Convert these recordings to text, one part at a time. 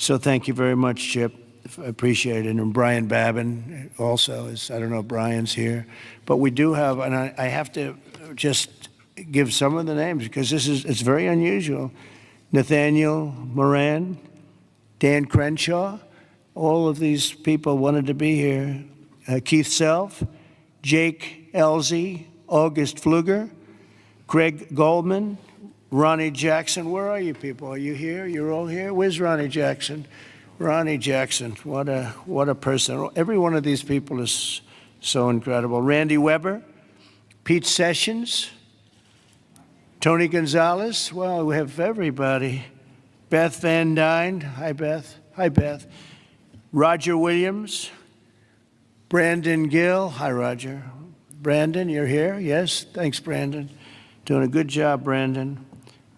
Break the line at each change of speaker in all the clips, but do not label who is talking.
So thank you very much, Chip. I appreciate it. And Brian Babin also is, I don't know if Brian's here. But we do have, and I have to just give some of the names because it's very unusual. Nathaniel Moran, Dan Crenshaw, all of these people wanted to be here. Keith Self, Jake Elzey, August Pfluger, Craig Goldman, Ronnie Jackson. Where are you people? Are you here? You're all here? Where's Ronnie Jackson? Ronnie Jackson, what a person. Every one of these people is so incredible. Randy Weber, Pete Sessions, Tony Gonzalez. Well, we have everybody. Beth Van Dyne. Hi, Beth. Hi, Beth. Roger Williams. Brandon Gill. Hi, Roger. Brandon, you're here? Yes? Thanks, Brandon. Doing a good job, Brandon.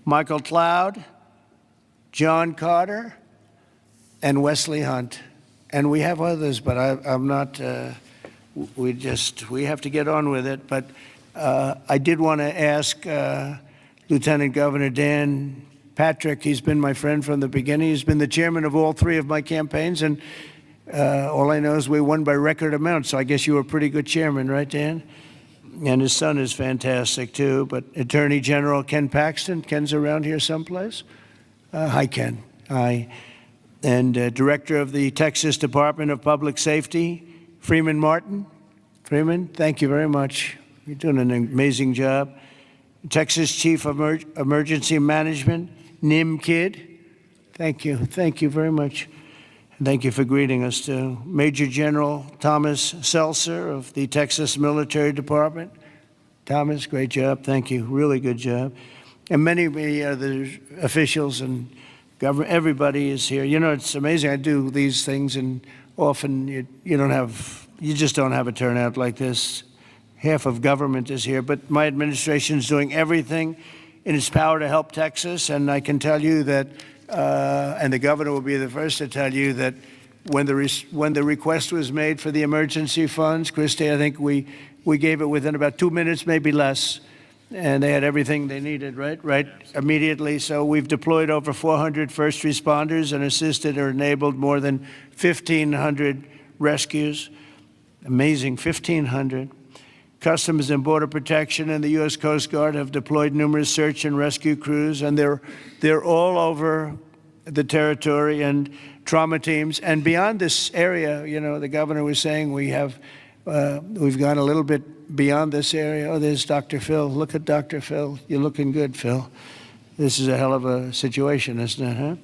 Michael Cloud, John Carter, and Wesley Hunt. And we have others, but I'm not, we have to get on with it. But I did want to ask Lieutenant Governor Dan Patrick. He's been my friend from the beginning. He's been the chairman of all three of my campaigns, and all I know is we won by record amounts, so I guess you were a pretty good chairman, right, Dan? And his son is fantastic, too. But Attorney General Ken Paxton. Ken's around here someplace. Hi, Ken. Hi. And Director of the Texas Department of Public Safety, Freeman Martin. Freeman, thank you very much. You're doing an amazing job. Texas Chief of Emergency Management, Nim Kidd. Thank you. Thank you very much. Thank you for greeting us, too. Major General Thomas Seltzer of the Texas Military Department. Thomas, great job. Thank you. Really good job. And many other officials and government, everybody is here. You know, it's amazing. I do these things, and often you just don't have a turnout like this. Half of government is here, but my administration is doing everything in its power to help Texas, and I can tell you that and the governor will be the first to tell you that when the request was made for the emergency funds, Christie, I think we gave it within about 2 minutes, maybe less, and they had everything they needed, right, immediately. So we've deployed over 400 first responders and assisted or enabled more than 1,500 rescues. Amazing, 1,500. Customs and Border Protection and the U.S. Coast Guard have deployed numerous search and rescue crews, and they're all over the territory, and trauma teams. And beyond this area, you know, the governor was saying we've gone a little bit beyond this area. Oh, there's Dr. Phil. Look at Dr. Phil. You're looking good, Phil. This is a hell of a situation, isn't it, huh?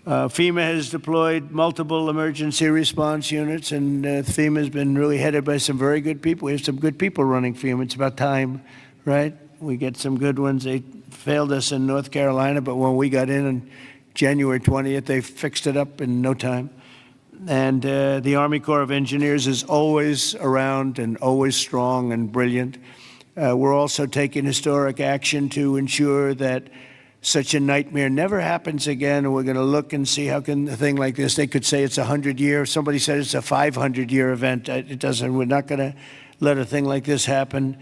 FEMA has deployed multiple emergency response units, and FEMA has been really headed by some very good people. We have some good people running FEMA. It's about time, right? We get some good ones. They failed us in North Carolina, but when we got in on January 20th, they fixed it up in no time. And the Army Corps of Engineers is always around and always strong and brilliant. We're also taking historic action to ensure that such a nightmare never happens again. And we're going to look and see how can a thing like this, they could say it's a 100-year, somebody said it's a 500-year event. It doesn't, we're not going to let a thing like this happen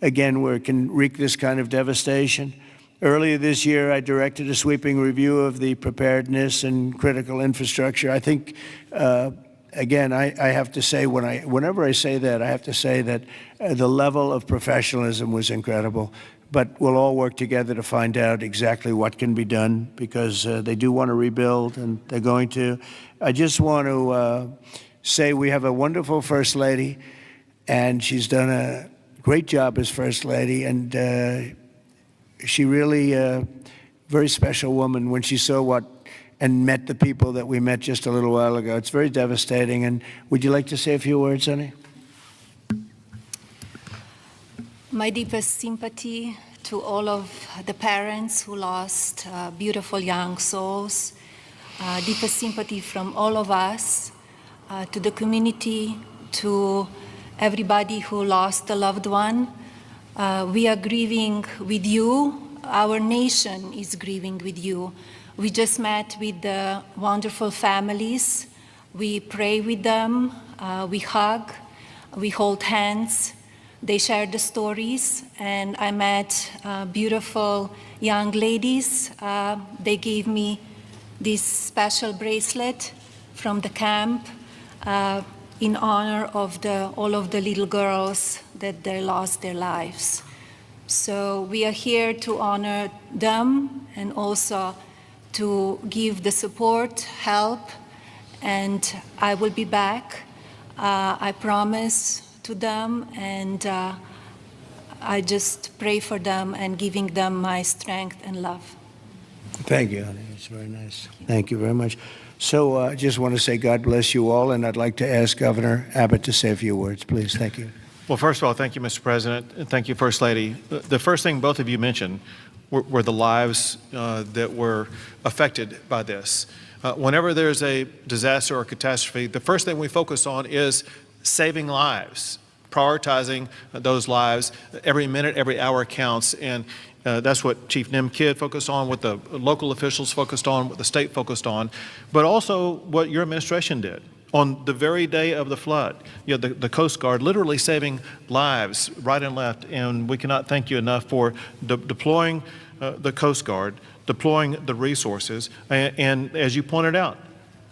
again where it can wreak this kind of devastation. Earlier this year, I directed a sweeping review of the preparedness and critical infrastructure. I think, again, I have to say, whenever I say that, I have to say that the level of professionalism was incredible. But we'll all work together to find out exactly what can be done, because they do want to rebuild, and they're going to. I just want to say we have a wonderful First Lady, and she's done a great job as First Lady, and she really very special woman when she saw and met the people that we met just a little while ago. It's very devastating. And would you like to say a few words, honey?
My deepest sympathy to all of the parents who lost beautiful young souls. Deepest sympathy from all of us, to the community, to everybody who lost a loved one. We are grieving with you. Our nation is grieving with you. We just met with the wonderful families. We pray with them, we hug, we hold hands. They shared the stories, and I met beautiful young ladies. They gave me this special bracelet from the camp in honor of all of the little girls that they lost their lives. So we are here to honor them and also to give the support, help, and I will be back. I promise to them, and I just pray for them and giving them my strength and love.
Thank you, honey. It's very nice. Thank you very much. So I just want to say God bless you all, and I'd like to ask Governor Abbott to say a few words, please. Thank you.
Well, first of all, thank you, Mr. President, and thank you, First Lady. The first thing both of you mentioned were the lives that were affected by this. Whenever there's a disaster or catastrophe, the first thing we focus on is saving lives, prioritizing those lives. Every minute, every hour counts, and that's what Chief Nim Kidd focused on, what the local officials focused on, what the state focused on, but also what your administration did. On the very day of the flood, the Coast Guard literally saving lives right and left, and we cannot thank you enough for deploying the Coast Guard, deploying the resources, and as you pointed out,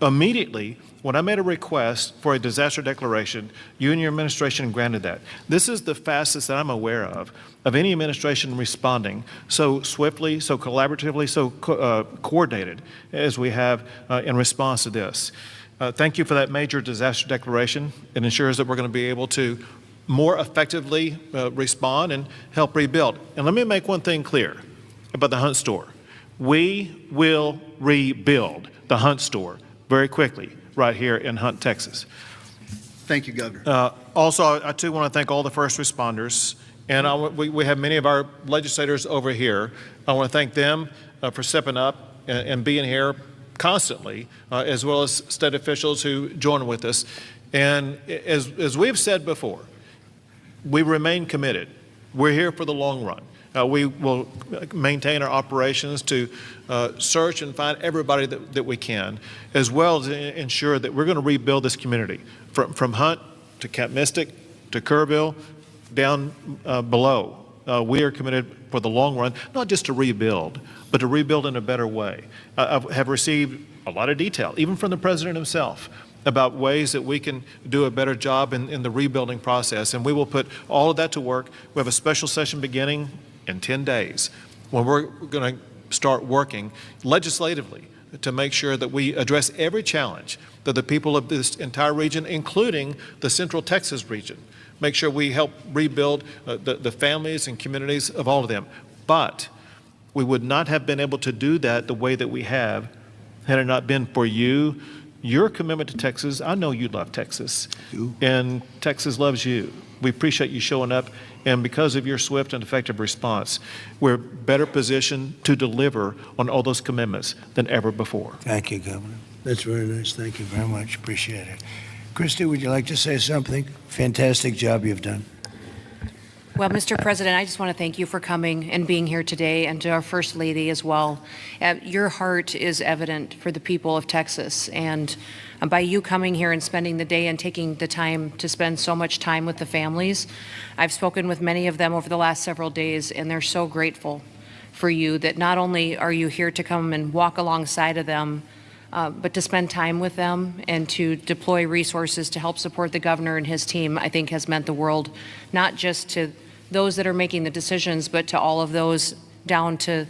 immediately when I made a request for a disaster declaration, you and your administration granted that. This is the fastest that I'm aware of any administration responding so swiftly, so collaboratively, so coordinated as we have in response to this. Thank you for that major disaster declaration. It ensures that we're going to be able to more effectively respond and help rebuild. And let me make one thing clear about the Hunt store. We will rebuild the Hunt store very quickly right here in Hunt, Texas.
Thank you, Governor.
Also, I too want to thank all the first responders. And we have many of our legislators over here. I want to thank them for stepping up and being here constantly, as well as state officials who join with us. And as we've said before, we remain committed. We're here for the long run. We will maintain our operations to search and find everybody that we can, as well as ensure that we're going to rebuild this community from Hunt to Camp Mystic to Kerrville down below. We are committed for the long run, not just to rebuild, but to rebuild in a better way. I have received a lot of detail, even from the President himself, about ways that we can do a better job in the rebuilding process, and we will put all of that to work. We have a special session beginning in 10 days when we're going to start working legislatively to make sure that we address every challenge that the people of this entire region, including the Central Texas region, make sure we help rebuild the families and communities of all of them. But we would not have been able to do that the way that we have had it not been for you, your commitment to Texas. I know you love Texas, and Texas loves you. We appreciate you showing up, and because of your swift and effective response, we're better positioned to deliver on all those commitments than ever before.
Thank you, Governor. That's very nice. Thank you very much. Appreciate it. Christy, would you like to say something? Fantastic job you've done.
Well, Mr. President, I just want to thank you for coming and being here today, and to our First Lady as well. Your heart is evident for the people of Texas, and by you coming here and spending the day and taking the time to spend so much time with the families, I've spoken with many of them over the last several days, and they're so grateful for you that not only are you here to come and walk alongside of them, but to spend time with them and to deploy resources to help support the governor and his team, I think has meant the world, not just to those that are making the decisions, but to all of those down to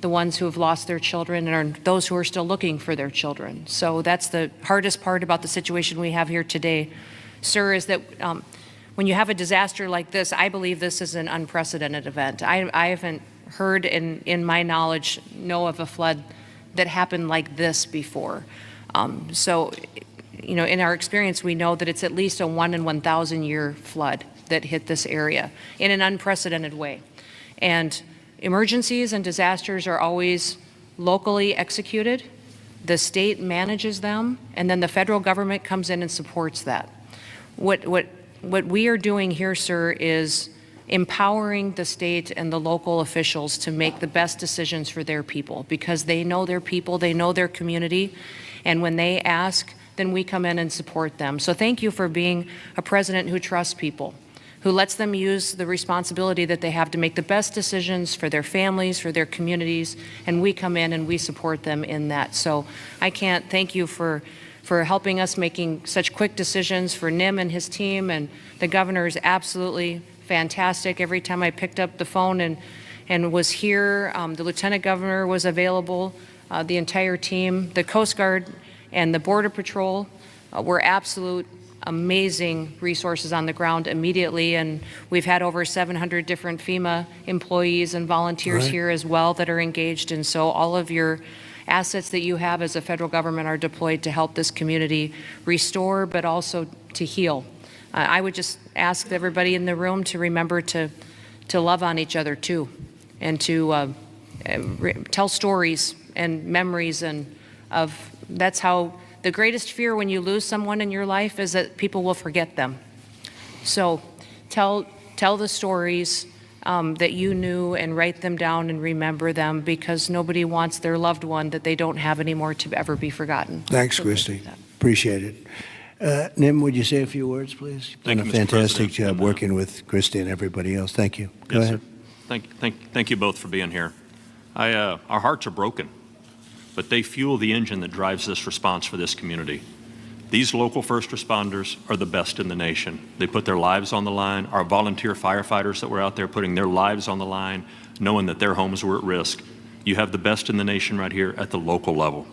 the ones who have lost their children and those who are still looking for their children. So that's the hardest part about the situation we have here today, sir, is that when you have a disaster like this, I believe this is an unprecedented event. I haven't heard in my knowledge, know of a flood that happened like this before. So, in our experience, we know that it's at least a 1 in 1,000 year flood that hit this area in an unprecedented way. And emergencies and disasters are always locally executed. The state manages them, and then the federal government comes in and supports that. What we are doing here, sir, is empowering the state and the local officials to make the best decisions for their people, because they know their people, they know their community, and when they ask, then we come in and support them. So thank you for being a president who trusts people, who lets them use the responsibility that they have to make the best decisions for their families, for their communities, and we come in and we support them in that. So I can't thank you for helping us making such quick decisions, for Nim and his team, and the governor is absolutely fantastic. Every time I picked up the phone and was here, the lieutenant governor was available, the entire team, the Coast Guard and the Border Patrol were absolute amazing resources on the ground immediately, and we've had over 700 different FEMA employees and volunteers
Right.
here as well that are engaged, and so all of your assets that you have as a federal government are deployed to help this community restore, but also to heal. I would just ask everybody in the room to remember to love on each other too, and to tell stories and memories, and that's how the greatest fear when you lose someone in your life is that people will forget them. So tell the stories that you knew and write them down and remember them, because nobody wants their loved one that they don't have anymore to ever be forgotten.
Thanks,
So
Christy. Appreciate it. Nim, would you say a few words, please? You've
Thank
done
you,
a
Mr.
fantastic
President.
job working with Christy and everybody else. Thank you. Go
Yes,
ahead.
sir. Thank you both for being here. Our hearts are broken, but they fuel the engine that drives this response for this community. These local first responders are the best in the nation. They put their lives on the line. Our volunteer firefighters that were out there putting their lives on the line, knowing that their homes were at risk. You have the best in the nation right here at the local level.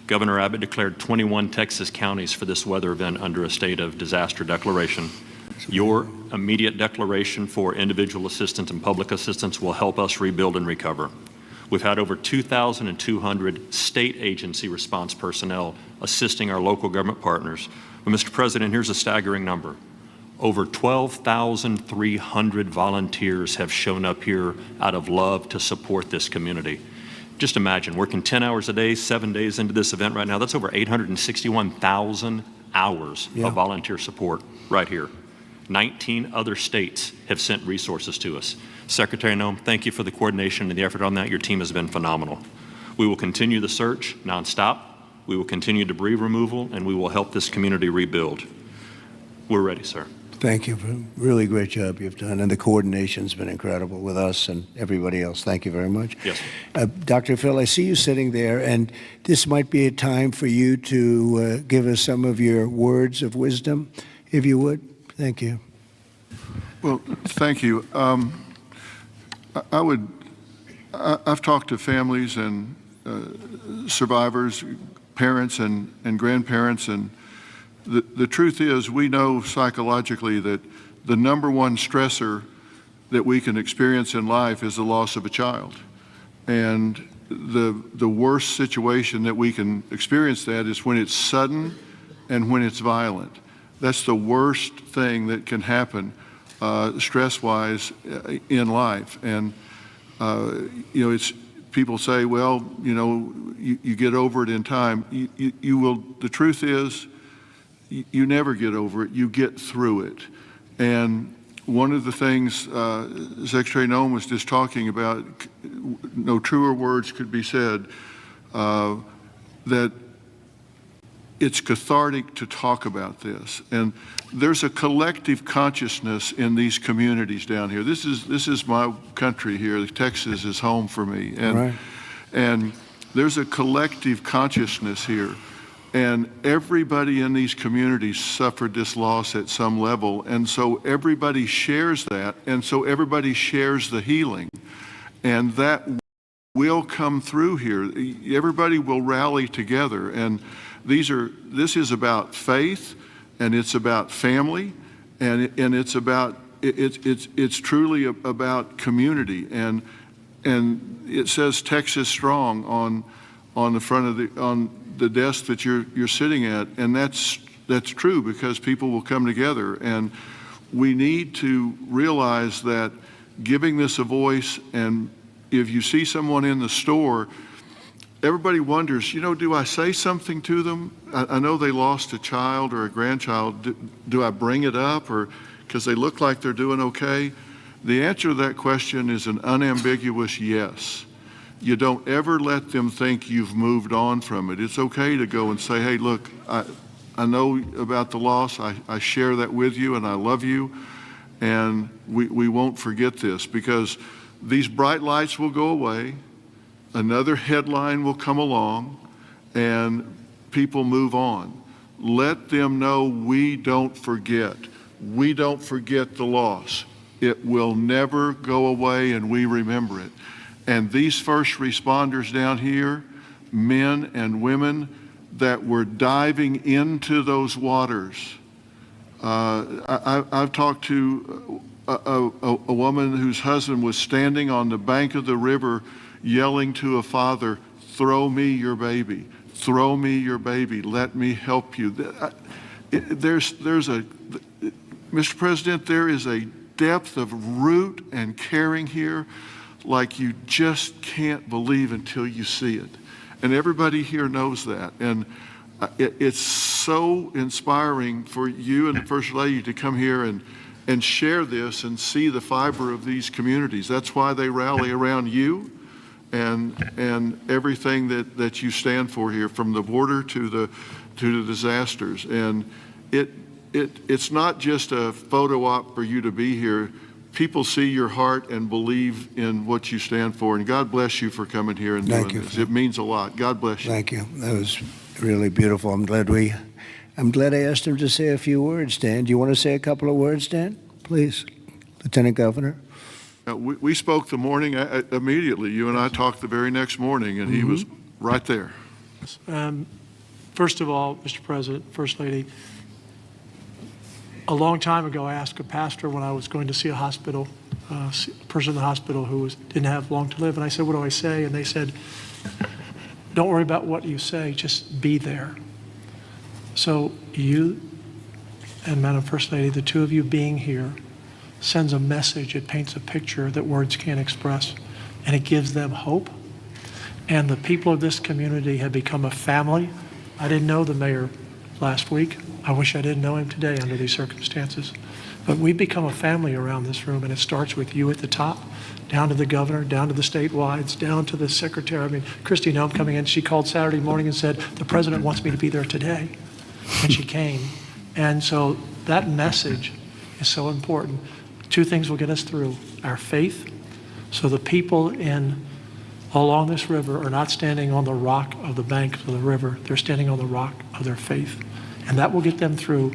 Governor Abbott declared 21 Texas counties for this weather event under a state of disaster declaration. Your immediate declaration for individual assistance and public assistance will help us rebuild and recover. We've had over 2,200 state agency response personnel assisting our local government partners. But Mr. President, here's a staggering number. Over 12,300 volunteers have shown up here out of love to support this community. Just imagine, working 10 hours a day, 7 days into this event right now, that's over 861,000 hours of volunteer support right here. 19 other states have sent resources to us. Secretary Noem, thank you for the coordination and the effort on that. Your team has been phenomenal. We will continue the search nonstop. We will continue debris removal, and we will help this community rebuild. We're ready, sir.
Thank you for a really great job you've done, and the coordination's been incredible with us and everybody else. Thank you very much.
Yes, sir.
Dr. Phil, I see you sitting there, and this might be a time for you to give us some of your words of wisdom, if you would. Thank you.
Well, thank you. I've talked to families and survivors, parents and grandparents, and the truth is we know psychologically that the number one stressor that we can experience in life is the loss of a child. And the worst situation that we can experience that is when it's sudden and when it's violent. That's the worst thing that can happen stress-wise in life. And you know, it's people say, well, you know, you get over it in time. You will. The truth is, you never get over it. You get through it. And one of the things Secretary Noem was just talking about, no truer words could be said, that it's cathartic to talk about this. And there's a collective consciousness in these communities down here. This is my country here. Texas is home for me. And,
Right.
and there's a collective consciousness here. And everybody in these communities suffered this loss at some level. And so everybody shares that. And so everybody shares the healing. And that will come through here. Everybody will rally together. And this is about faith, and it's about family, and it's about it's truly about community. And it says Texas Strong on the front of on the desk that you're sitting at, and that's true because people will come together. And we need to realize that giving this a voice, and if you see someone in the store, everybody wonders, you know, do I say something to them? I know they lost a child or a grandchild. Do I bring it up, or because they look like they're doing okay? The answer to that question is an unambiguous yes. You don't ever let them think you've moved on from it. It's okay to go and say, hey, look, I know about the loss. I share that with you, and I love you. and we won't forget this, because these bright lights will go away, another headline will come along, and people move on. Let them know we don't forget. We don't forget the loss. It will never go away, and we remember it. And these first responders down here, men and women that were diving into those waters. I've talked to a woman whose husband was standing on the bank of the river yelling to a father, "Throw me your baby. Throw me your baby. Let me help you." Mr. President, there is a depth of root and caring here like you just can't believe until you see it. And everybody here knows that. And it's so inspiring for you and the First Lady to come here and share this and see the fiber of these communities. That's why they rally around you and everything that you stand for here, from the border to the disasters. And it's not just a photo op for you to be here. People see your heart and believe in what you stand for. And God bless you for coming here and doing this. It means a lot. God bless you.
Thank you. That was really beautiful. I'm glad I asked him to say a few words, Dan. Do you want to say a couple of words, Dan? Please, Lieutenant Governor.
We spoke the morning immediately. You and I talked the very next morning, and he was right there.
First of all, Mr. President, First Lady, a long time ago, I asked a pastor when I was going to see a hospital, a person in the hospital who didn't have long to live, and I said, "What do I say?" And they said, "Don't worry about what you say, just be there." So you and Madam First Lady, the two of you being here, sends a message. It paints a picture that words can't express, and it gives them hope. And the people of this community have become a family. I didn't know the mayor last week. I wish I didn't know him today under these circumstances. But we've become a family around this room, and it starts with you at the top, down to the governor, down to the statewide, down to the secretary. I mean, Kristi Noem coming in, she called Saturday morning and said, "The president wants me to be there today." And she came. And so that message is so important. Two things will get us through: our faith, so the people along this river are not standing on the rock of the bank of the river, they're standing on the rock of their faith. And that will get them through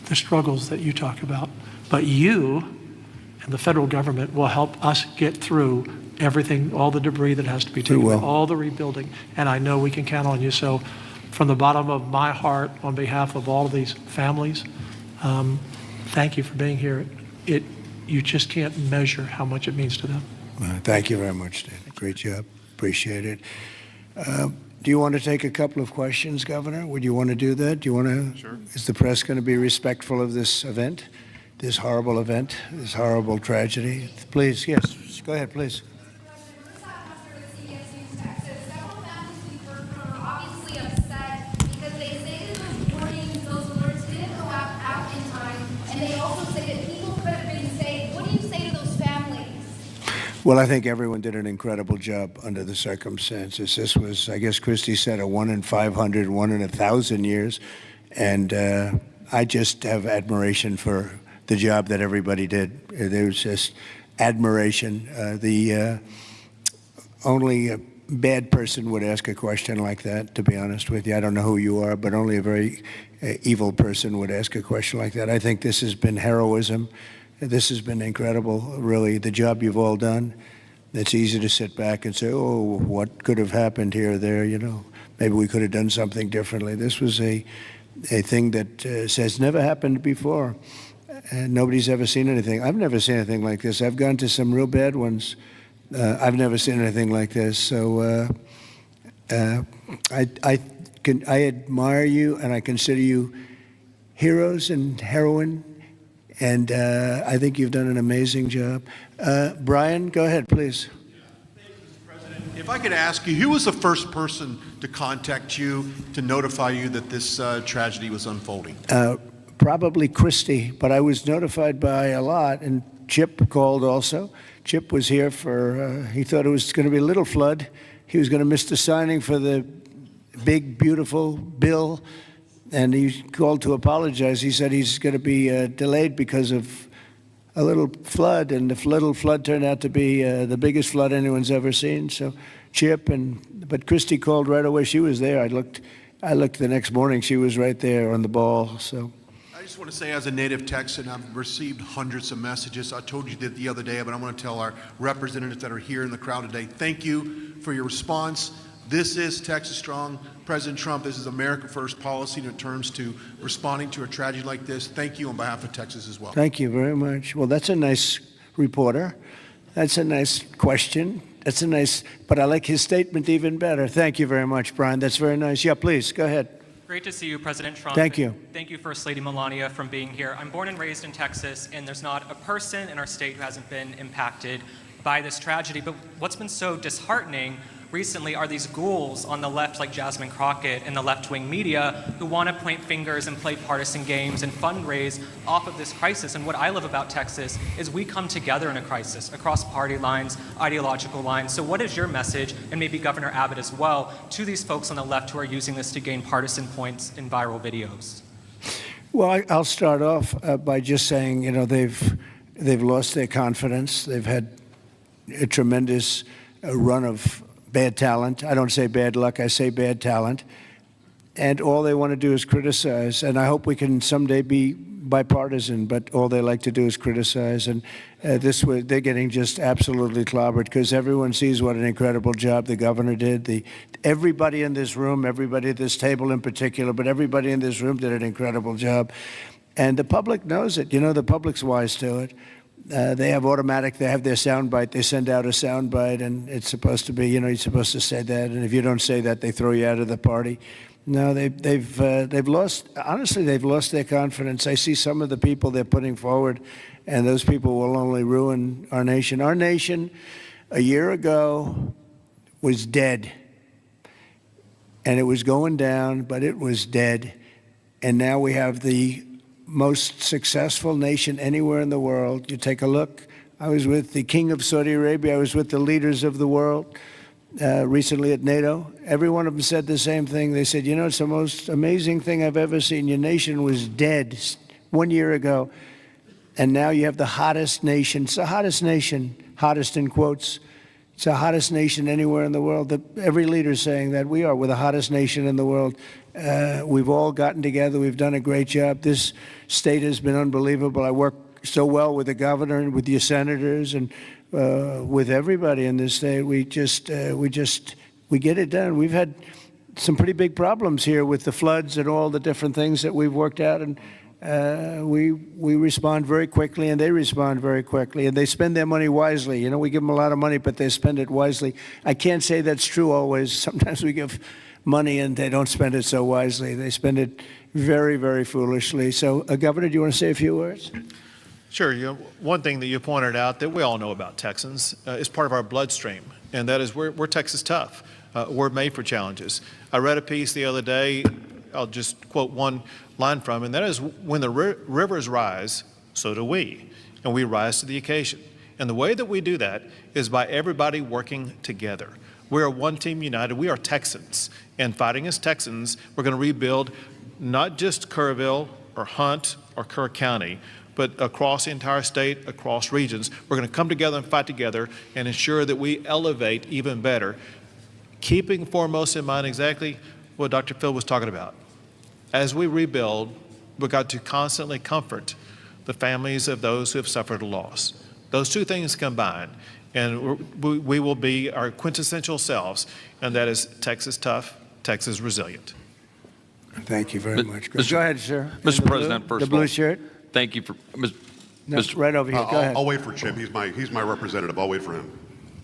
the struggles that you talk about. But you and the federal government will help us get through everything, all the debris that has to be taken, all the rebuilding. And I know we can count on you. So from the bottom of my heart, on behalf of all of these families, thank you for being here. You just can't measure how much it means to them.
Thank you very much, Dan. Great job. Appreciate it. Do you want to take a couple of questions, Governor? Would you want to do that? Do you want to? Sure. Is the press going to be respectful of this event, this horrible event, this horrible tragedy? Please, yes. Go ahead, please. Well, I think everyone did an incredible job under the circumstances. This was, I guess Kristi said, a 1 in 500, 1 in 1,000 years. And I just have admiration for the job that everybody did. There's just admiration. The only a bad person would ask a question like that, to be honest with you. I don't know who you are, but only a very evil person would ask a question like that. I think this has been heroism. This has been incredible, really, the job you've all done. It's easy to sit back and say, oh, what could have happened here or there, you know. Maybe we could have done something differently. This was a thing that has never happened before. And nobody's ever seen anything. I've never seen anything like this. I've gone to some real bad ones. I've never seen anything like this. So I admire you, and I consider you heroes and heroine. And I think you've done an amazing job. Brian, go ahead, please.
Thank you, Mr. President. If I could ask you, who was the first person to contact you to notify you that this tragedy was unfolding?
Probably Kristi, but I was notified by a lot, and Chip called also. Chip was here for, he thought it was going to be a little flood. He was going to miss the signing for the big, beautiful bill. And he called to apologize. He said he's going to be delayed because of little flood, and the little flood turned out to be the biggest flood anyone's ever seen. So Chip but Christy called right away. She was there. I looked the next morning. She was right there on the ball. So
I just want to say, as a native Texan, I've received hundreds of messages. I told you that the other day, but I want to tell our representatives that are here in the crowd today, thank you for your response. This is Texas Strong. President Trump, this is America First policy in terms to responding to a tragedy like this. Thank you on behalf of Texas as well.
thank you very much. Well, that's a nice reporter. That's a nice question. That's a nice, but I like his statement even better. Thank you very much, Brian. That's very nice. Yeah, please, go ahead.
Great to see you, President Trump.
Thank you.
Thank you, First Lady Melania, for being here. I'm born and raised in Texas, and there's not a person in our state who hasn't been impacted by this tragedy. But what's been so disheartening recently are these ghouls on the left, like Jasmine Crockett and the left-wing media, who want to point fingers and play partisan games and fundraise off of this crisis. And what I love about Texas is we come together in a crisis across party lines, ideological lines. So what is your message, and maybe Governor Abbott as well, to these folks on the left who are using this to gain partisan points in viral videos?
Well, I'll start off by just saying, they've lost their confidence. They've had a tremendous run of bad talent. I don't say bad luck, I say bad talent. And all they want to do is criticize. And I hope we can someday be bipartisan, but all they like to do is criticize. And they're getting just absolutely clobbered because everyone sees what an incredible job the governor did. Everybody in this room, everybody at this table in particular, but everybody in this room did an incredible job. And the public knows it. The public's wise to it. They have their soundbite. They send out a soundbite, and it's supposed to be, you're supposed to say that. And if you don't say that, they throw you out of the party. No, they've lost. Honestly, they've lost their confidence. I see some of the people they're putting forward, and those people will only ruin our nation. Our nation, a year ago, was dead, and it was going down, but it was dead. And now we have the most successful nation anywhere in the world. You take a look. I was with the King of Saudi Arabia. I was with the leaders of the world recently at NATO. Every one of them said the same thing. They said, it's the most amazing thing I've ever seen. Your nation was dead 1 year ago, and now you have the hottest nation. It's the hottest nation, hottest in quotes. It's the hottest nation anywhere in the world. Every leader is saying that we're the hottest nation in the world. We've all gotten together. We've done a great job. This state has been unbelievable. I work so well with the governor and with your senators and with everybody in this state. We get it done. We've had some pretty big problems here with the floods and all the different things that we've worked out, and we respond very quickly, and they respond very quickly, and they spend their money wisely. We give them a lot of money, but they spend it wisely. I can't say that's true always. Sometimes we give money and they don't spend it so wisely. They spend it very, very foolishly. So, Governor, do you want to say a few words?
Sure. One thing that you pointed out that we all know about Texans is part of our bloodstream, and that is we're Texas tough. We're made for challenges. I read a piece the other day. I'll just quote one line from, and that is, when the rivers rise, so do we, and we rise to the occasion. And the way that we do that is by everybody working together. We are one team united. We are Texans, and fighting as Texans, we're going to rebuild not just Kerrville or Hunt or Kerr County, but across the entire state, across regions. We're going to come together and fight together and ensure that we elevate even better, keeping foremost in mind exactly what Dr. Phil was talking about. As we rebuild, we've got to constantly comfort the families of those who have suffered a loss. Those two things combined, and we will be our quintessential selves, and that is Texas tough, Texas resilient.
Thank you very much. Go ahead, sir.
Mr. President, first
the
of all,
blue shirt.
thank you for
Right over here. Go ahead.
I'll wait for Chip. He's my representative. I'll wait for him.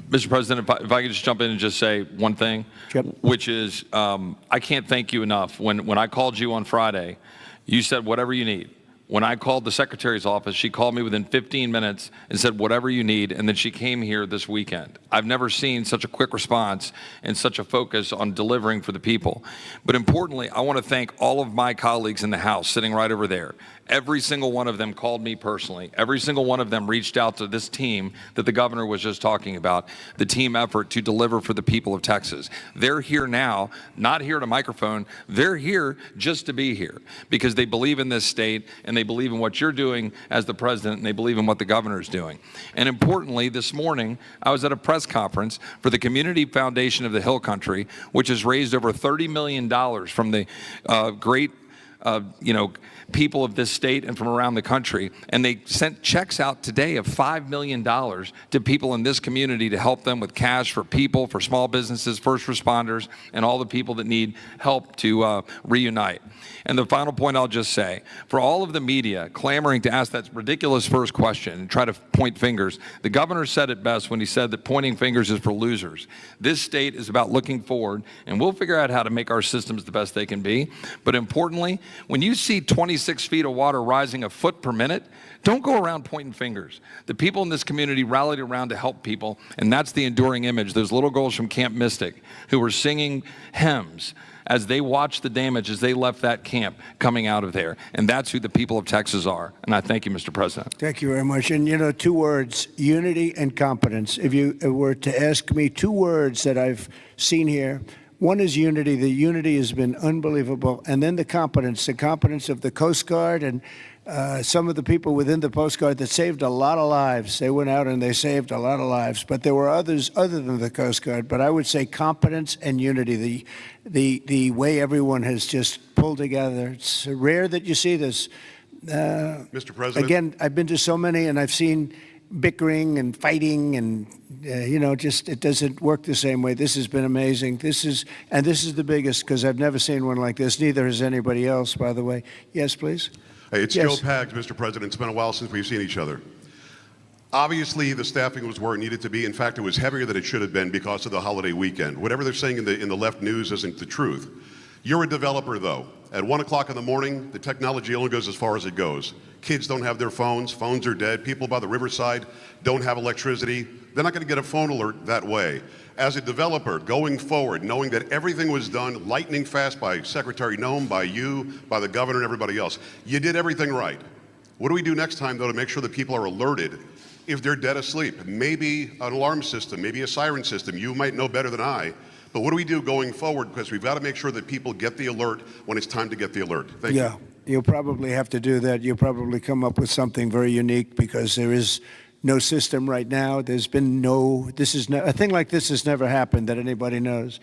Mr. President, if I could just jump in and just say one thing,
Yep.
which is I can't thank you enough. When I called you on Friday, you said whatever you need. When I called the Secretary's office, she called me within 15 minutes and said whatever you need, and then she came here this weekend. I've never seen such a quick response and such a focus on delivering for the people. But importantly, I want to thank all of my colleagues in the House sitting right over there. Every single one of them called me personally. Every single one of them reached out to this team that the governor was just talking about, the team effort to deliver for the people of Texas. They're here now, not here to microphone. They're here just to be here because they believe in this state and and they believe in what you're doing as the president, and they believe in what the governor's doing. And importantly, this morning, I was at a press conference for the Community Foundation of the Hill Country, which has raised over $30 million from the great people of this state and from around the country. And they sent checks out today of $5 million to people in this community to help them with cash for people, for small businesses, first responders, and all the people that need help to reunite. And the final point I'll just say, for all of the media clamoring to ask that ridiculous first question and try to point fingers, the governor said it best when he said that pointing fingers is for losers. This state is about looking forward, and we'll figure out how to make our systems the best they can be. But importantly, when you see 26 feet of water rising a foot per minute, don't go around pointing fingers. The people in this community rallied around to help people, and that's the enduring image. Those little girls from Camp Mystic who were singing hymns as they watched the damage as they left that camp coming out of there. And that's who the people of Texas are. And I thank you, Mr. President.
Thank you very much. And, 2 words, unity and competence. If you were to ask me 2 words that I've seen here, one is unity. The unity has been unbelievable. And then the competence of the Coast Guard and some of the people within the Coast Guard that saved a lot of lives. They went out and they saved a lot of lives. But there were others other than the Coast Guard. But I would say competence and unity, the way everyone has just pulled together. It's rare that you see this.
Mr. President.
Again, I've been to so many, and I've seen bickering and fighting, and just it doesn't work the same way. This has been amazing. This is the biggest, because I've never seen one like this. Neither has anybody else, by the way. Yes, please.
Hey, it's
Yes.
Joe Pags, Mr. President. It's been a while since we've seen each other. Obviously, the staffing was where it needed to be. In fact, it was heavier than it should have been because of the holiday weekend. Whatever they're saying in the left news isn't the truth. You're a developer, though. At 1 o'clock in the morning, the technology only goes as far as it goes. Kids don't have their phones. Phones are dead. People by the riverside don't have electricity. They're not going to get a phone alert that way. As a developer, going forward, knowing that everything was done lightning fast by Secretary Noem, by you, by the governor, and everybody else, you did everything right. What do we do next time, though, to make sure that people are alerted if they're dead asleep? Maybe an alarm system, maybe a siren system. You might know better than I. But what do we do going forward? Because we've got to make sure that people get the alert when it's time to get the alert. Thank you.
Yeah, you'll probably have to do that. You'll probably come up with something very unique, because there is no system right now. There's been a thing like this has never happened that anybody knows.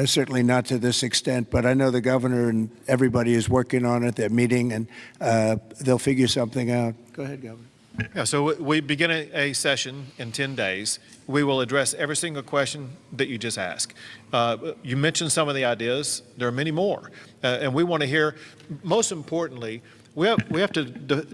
Certainly not to this extent, but I know the governor and everybody is working on it. They're meeting, and they'll figure something out. Go ahead, Governor.
Yeah, so we begin a session in 10 days. We will address every single question that you just asked. You mentioned some of the ideas. There are many more. And we want to hear, most importantly, we have to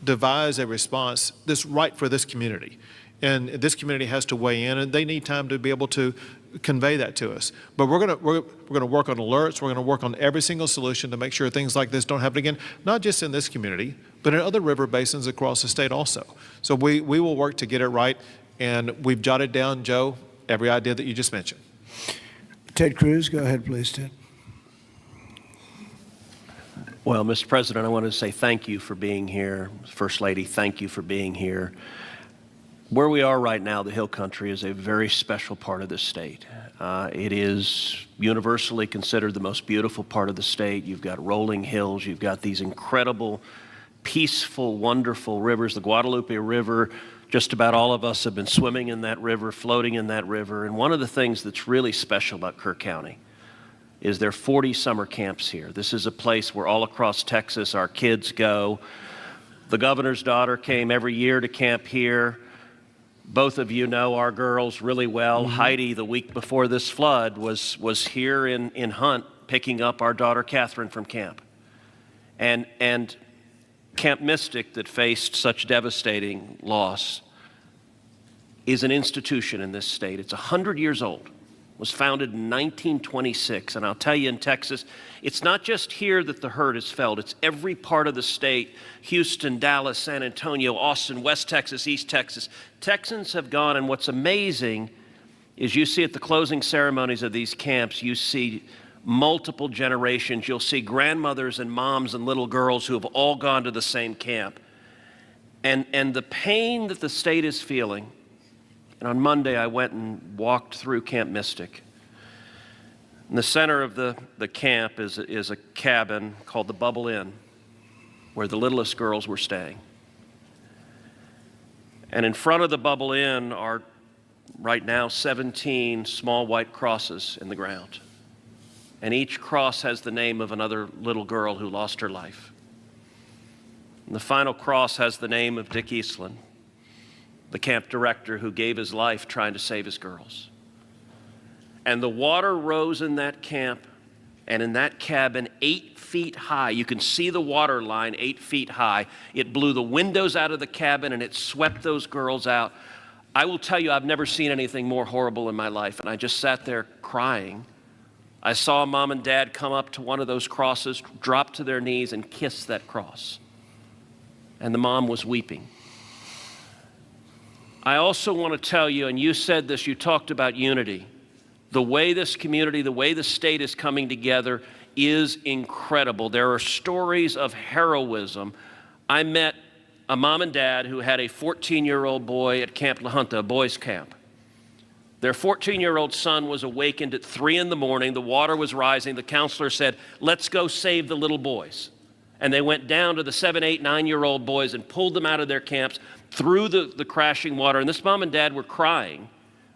devise a response that's right for this community. And this community has to weigh in, and they need time to be able to convey that to us. But we're going to work on alerts. We're going to work on every single solution to make sure things like this don't happen again, not just in this community, but in other river basins across the state also. So we will work to get it right, and we've jotted down, Joe, every idea that you just mentioned.
Ted Cruz, go ahead, please, Ted.
Well, Mr. President, I want to say thank you for being here. First Lady, thank you for being here. Where we are right now, the Hill Country, is a very special part of the state. It is universally considered the most beautiful part of the state. You've got rolling hills. You've got these incredible, peaceful, wonderful rivers. The Guadalupe River, just about all of us have been swimming in that river, floating in that river. And one of the things that's really special about Kerr County is there are 40 summer camps here. This is a place where all across Texas our kids go. The governor's daughter came every year to camp here. Both of you know our girls really well. Mm-hmm. Heidi, the week before this flood, was here in Hunt picking up our daughter Catherine from camp. And Camp Mystic, that faced such devastating loss, is an institution in this state. It's 100 years old. Was founded in 1926, and I'll tell you, in Texas, it's not just here that the hurt is felt. It's every part of the state: Houston, Dallas, San Antonio, Austin, West Texas, East Texas. Texans have gone, and what's amazing is you see at the closing ceremonies of these camps, you see multiple generations. You'll see grandmothers and moms and little girls who have all gone to the same camp. And the pain that the state is feeling. And on Monday, I went and walked through Camp Mystic. In the center of the camp is a cabin called the Bubble Inn. where the littlest girls were staying. And in front of the Bubble Inn are right now 17 small white crosses in the ground. And each cross has the name of another little girl who lost her life. And the final cross has the name of Dick Eastland, the camp director who gave his life trying to save his girls. And the water rose in that camp and in that cabin 8 feet high. You can see the water line 8 feet high. It blew the windows out of the cabin and it swept those girls out. I will tell you, I've never seen anything more horrible in my life. And I just sat there crying. I saw Mom and Dad come up to one of those crosses, drop to their knees and kiss that cross. And the mom was weeping. I also want to tell you, and you said this, you talked about unity. The way this community, the way the state is coming together is incredible. There are stories of heroism. I met a mom and dad who had a 14-year-old boy at Camp La Junta, a boys' camp. Their 14-year-old son was awakened at 3 in the morning. The water was rising. The counselor said, let's go save the little boys. And they went down to the 7, 8, 9-year-old boys and pulled them out of their camps through the crashing water. And this mom and dad were crying.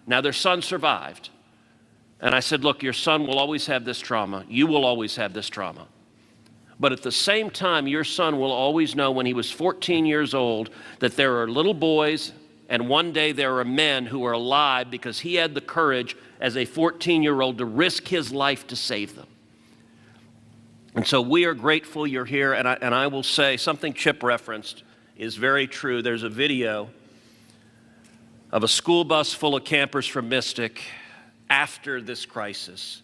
Now their son survived. And I said, look, your son will always have this trauma. You will always have this trauma. But at the same time, your son will always know when he was 14 years old that there are little boys and one day there are men who are alive because he had the courage as a 14-year-old to risk his life to save them. And so we are grateful you're here. And I will say something Chip referenced is very true. There's a video of a school bus full of campers from Mystic after this crisis,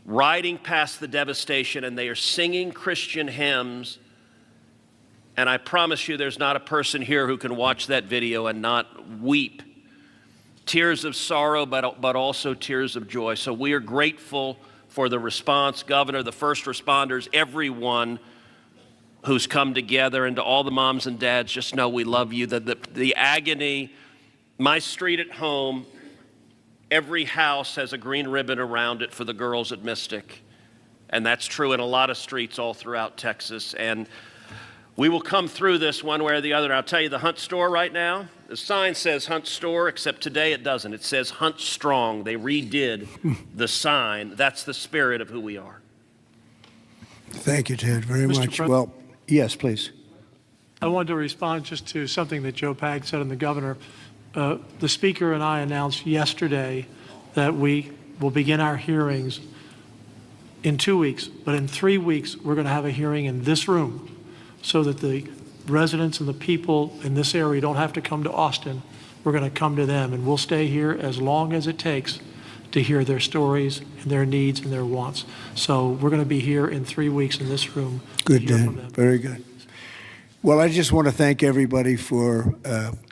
riding past the devastation, and they are singing Christian hymns. And I promise you there's not a person here who can watch that video and not weep. Tears of sorrow, but also tears of joy. So we are grateful for the response, Governor, the first responders, everyone who's come together, and to all the moms and dads, just know we love you. The agony, my street at home, every house has a green ribbon around it for the girls at Mystic. And that's true in a lot of streets all throughout Texas. And we will come through this one way or the other. I'll tell you, the Hunt store right now, the sign says Hunt store, except today it doesn't. It says Hunt Strong. They redid the sign. That's the spirit of who we are.
Thank you, Ted, very
Mr.
much.
President?
Well, yes, please.
I wanted to respond just to something that Joe Pag said and the governor. The Speaker and I announced yesterday that we will begin our hearings in 2 weeks, but in 3 weeks, we're going to have a hearing in this room so that the residents and the people in this area don't have to come to Austin. We're going to come to them, and we'll stay here as long as it takes to hear their stories and their needs and their wants. So we're going to be here in 3 weeks in this room.
Good,
to hear from
Dan.
them.
Very good. Well, I just want to thank everybody for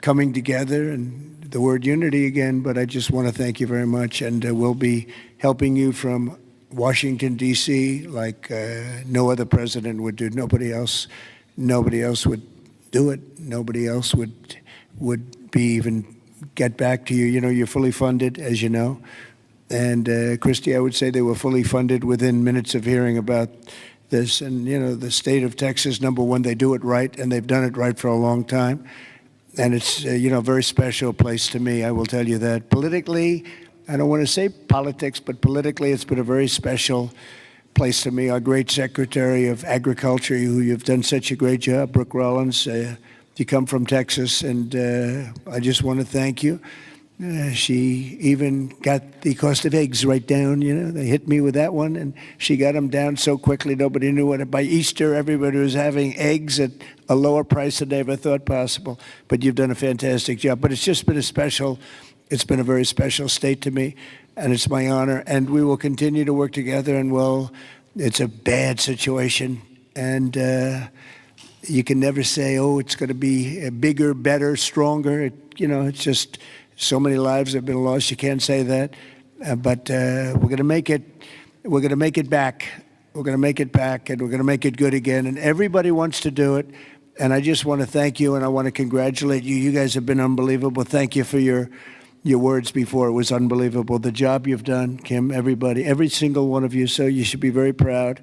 coming together, and the word unity again, but I just want to thank you very much. And we'll be helping you from Washington, D.C., like no other president would do. Nobody else would do it. Nobody else would be even get back to you. You know, you're fully funded, as you know. And Christy, I would say they were fully funded within minutes of hearing about this. And, you know, the state of Texas, number one, they do it right, and they've done it right for a long time. And it's, you know, a very special place to me, I will tell you that. Politically, I don't want to say politics, but politically it's been a very special place to me. Our great Secretary of Agriculture, who you've done such a great job, Brooke Rollins, you come from Texas, and I just want to thank you. She even got the cost of eggs right down, you know. They hit me with that one, and she got them down so quickly nobody knew what. By Easter, everybody was having eggs at a lower price than they ever thought possible. But you've done a fantastic job. But it's just been it's been a very special state to me, and it's my honor. And we will continue to work together, and well, it's a bad situation, and you can never say, oh, it's going to be bigger, better, stronger. It's just so many lives have been lost. You can't say that, but we're going to make it. We're going to make it back. We're going to make it back, and we're going to make it good again. And everybody wants to do it. And I just want to thank you, and I want to congratulate you. You guys have been unbelievable. Thank you for your words before. It was unbelievable. The job you've done, Kim, everybody, every single one of you. So you should be very proud.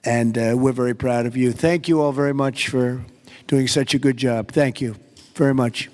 and we're very proud of you. Thank you all very much for doing such a good job. Thank you very much.